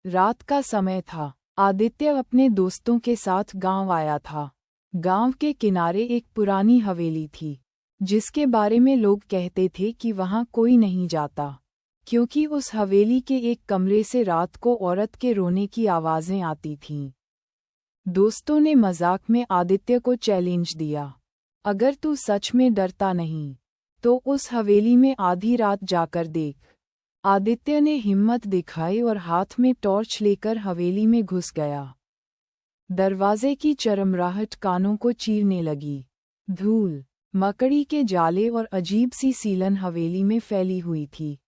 रात का समय था। आदित्य अपने दोस्तों के साथ गांव आया था। गांव के किनारे एक पुरानी हवेली थी, जिसके बारे में लोग कहते थे कि वहां कोई नहीं जाता, क्योंकि उस हवेली के एक कमरे से रात को औरत के रोने की आवाज़ें आती थीं। दोस्तों ने मजाक में आदित्य को चैलेंज दिया, अगर तू सच में डरता नहीं, तो उस हवेली में आधी रात जाकर देख। आदित्य ने हिम्मत दिखाई और हाथ में टॉर्च लेकर हवेली में घुस गया। दरवाजे की चरमराहट कानों को चीरने लगी। धूल, मकड़ी के जाले और अजीब सी सीलन हवेली में फैली हुई थी।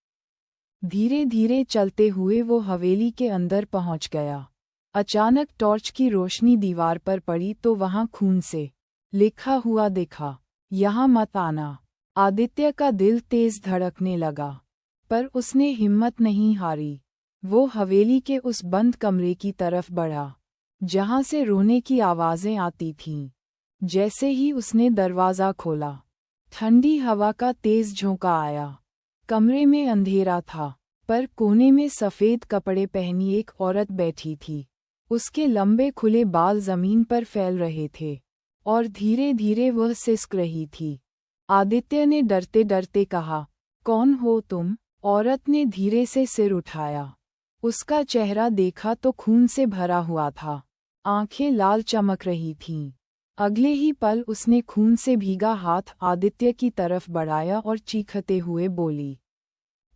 धीरे धीरे चलते हुए वो हवेली के अंदर पहुंच गया। अचानक टॉर्च की रोशनी दीवार पर पड़ी तो वहां खून से लिखा हुआ दिखा, यहाँ मत आना। आदित्य का दिल तेज धड़कने लगा, पर उसने हिम्मत नहीं हारी। वो हवेली के उस बंद कमरे की तरफ बढ़ा, जहां से रोने की आवाज़ें आती थीं। जैसे ही उसने दरवाज़ा खोला, ठंडी हवा का तेज झोंका आया। कमरे में अंधेरा था, पर कोने में सफ़ेद कपड़े पहनी एक औरत बैठी थी। उसके लंबे खुले बाल ज़मीन पर फैल रहे थे, और धीरे धीरे वह सिसक रही थी। आदित्य ने डरते डरते कहा, कौन हो तुम? औरत ने धीरे से सिर उठाया। उसका चेहरा देखा तो खून से भरा हुआ था, आंखें लाल चमक रही थीं। अगले ही पल उसने खून से भीगा हाथ आदित्य की तरफ बढ़ाया और चीखते हुए बोली,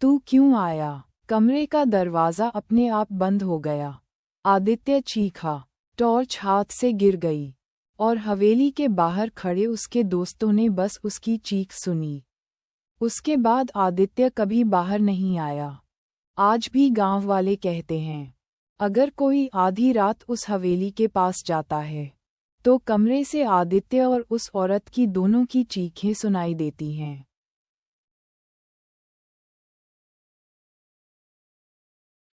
तू क्यों आया? कमरे का दरवाज़ा अपने आप बंद हो गया। आदित्य चीखा, टॉर्च हाथ से गिर गई, और हवेली के बाहर खड़े उसके दोस्तों ने बस उसकी चीख सुनी। उसके बाद आदित्य कभी बाहर नहीं आया। आज भी गांव वाले कहते हैं, अगर कोई आधी रात उस हवेली के पास जाता है, तो कमरे से आदित्य और उस औरत की दोनों की चीखें सुनाई देती हैं।